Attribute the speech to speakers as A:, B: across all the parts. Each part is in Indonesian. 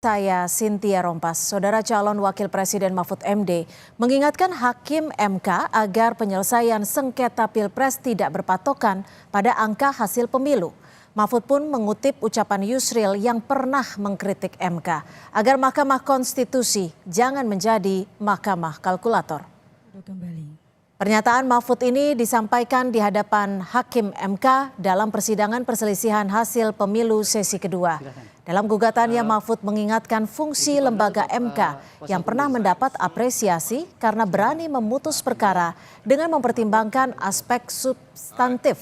A: Saya Cynthia Rompas. Saudara calon Wakil Presiden Mahfud MD mengingatkan Hakim MK agar penyelesaian sengketa Pilpres tidak berpatokan pada angka hasil pemilu. Mahfud pun mengutip ucapan Yusril yang pernah mengkritik MK agar Mahkamah Konstitusi jangan menjadi mahkamah kalkulator. Pernyataan Mahfud ini disampaikan di hadapan Hakim MK dalam persidangan perselisihan hasil pemilu sesi kedua. Dalam gugatannya, Mahfud mengingatkan fungsi lembaga MK yang pernah mendapat apresiasi karena berani memutus perkara dengan mempertimbangkan aspek substantif.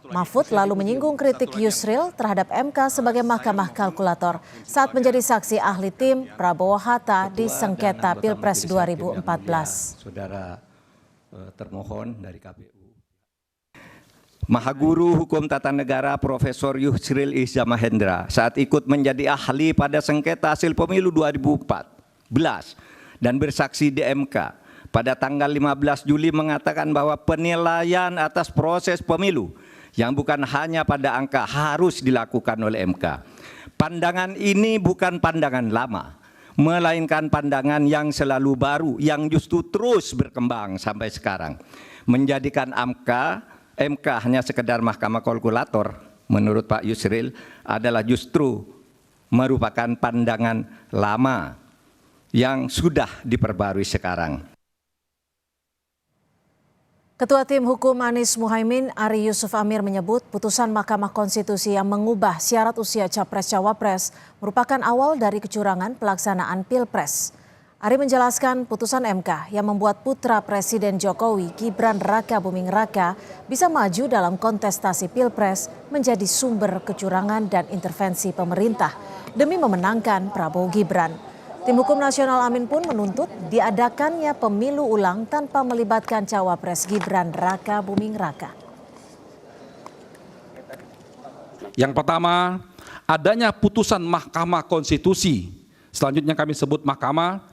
A: Mahfud lalu menyinggung kritik Yusril terhadap MK sebagai mahkamah kalkulator saat menjadi saksi ahli tim Prabowo Hatta di sengketa Pilpres 2014.
B: Saudara termohon dari KPU. Mahaguru Hukum Tata Negara Profesor Yusril Iza Mahendra saat ikut menjadi ahli pada sengketa hasil pemilu 2014 dan bersaksi di MK pada tanggal 15 Juli mengatakan bahwa penilaian atas proses pemilu yang bukan hanya pada angka harus dilakukan oleh MK. Pandangan ini bukan pandangan lama, melainkan pandangan yang selalu baru, yang justru terus berkembang sampai sekarang. Menjadikan MK hanya sekedar mahkamah kalkulator, menurut Pak Yusril, adalah justru merupakan pandangan lama yang sudah diperbarui sekarang.
A: Ketua Tim Hukum Anies Muhaimin, Ari Yusuf Amir menyebut putusan Mahkamah Konstitusi yang mengubah syarat usia Capres-Cawapres merupakan awal dari kecurangan pelaksanaan Pilpres. Ari menjelaskan putusan MK yang membuat putra Presiden Jokowi, Gibran Raka Buming Raka, bisa maju dalam kontestasi Pilpres menjadi sumber kecurangan dan intervensi pemerintah demi memenangkan Prabowo Gibran. Tim Hukum Nasional Amin pun menuntut diadakannya pemilu ulang tanpa melibatkan Cawapres Gibran Raka Buming Raka.
C: Yang pertama, adanya putusan Mahkamah Konstitusi, selanjutnya kami sebut Mahkamah,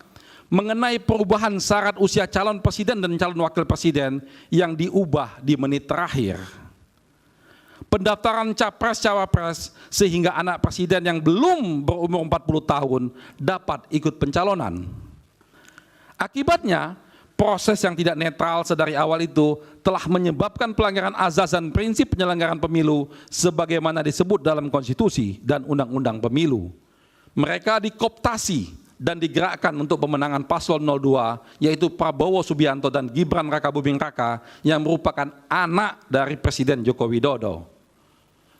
C: mengenai perubahan syarat usia calon presiden dan calon wakil presiden yang diubah di menit terakhir. Pendaftaran Capres-Cawapres sehingga anak presiden yang belum berumur 40 tahun dapat ikut pencalonan. Akibatnya, proses yang tidak netral sedari awal itu telah menyebabkan pelanggaran azas dan prinsip penyelenggaraan pemilu sebagaimana disebut dalam konstitusi dan undang-undang pemilu. Mereka dikooptasi dan digerakkan untuk pemenangan paslon 02, yaitu Prabowo Subianto dan Gibran Raka Buming Raka yang merupakan anak dari Presiden Joko Widodo.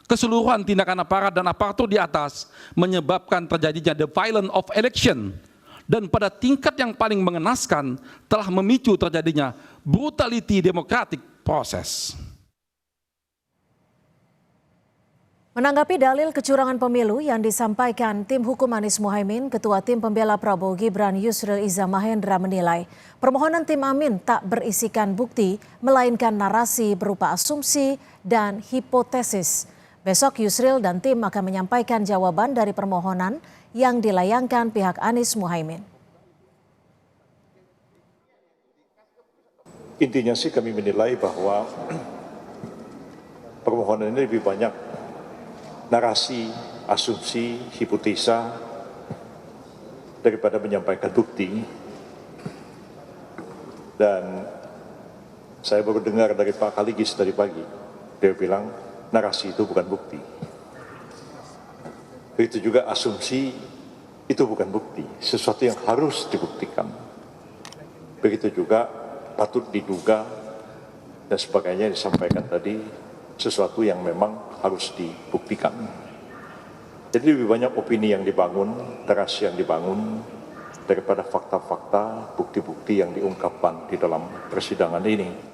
C: Keseluruhan tindakan aparat dan aparatur di atas menyebabkan terjadinya the violence of election dan pada tingkat yang paling mengenaskan telah memicu terjadinya brutality democratic process.
A: Menanggapi dalil kecurangan pemilu yang disampaikan Tim Hukum Anies Muhaimin, Ketua Tim Pembela Prabowo Gibran Yusril Iza Mahendra menilai permohonan Tim Amin tak berisikan bukti, melainkan narasi berupa asumsi dan hipotesis. Besok Yusril dan tim akan menyampaikan jawaban dari permohonan yang dilayangkan pihak Anies Muhaimin.
D: Intinya sih kami menilai bahwa permohonan ini lebih banyak narasi, asumsi, hipotesa daripada menyampaikan bukti. Dan saya baru dengar dari Pak Kaligis tadi pagi, dia bilang narasi itu bukan bukti. Begitu juga asumsi itu bukan bukti, sesuatu yang harus dibuktikan. Begitu juga patut diduga dan sebagainya disampaikan tadi, sesuatu yang memang harus dibuktikan. Jadi lebih banyak opini yang dibangun, narasi yang dibangun daripada fakta-fakta, bukti-bukti yang diungkapkan di dalam persidangan ini.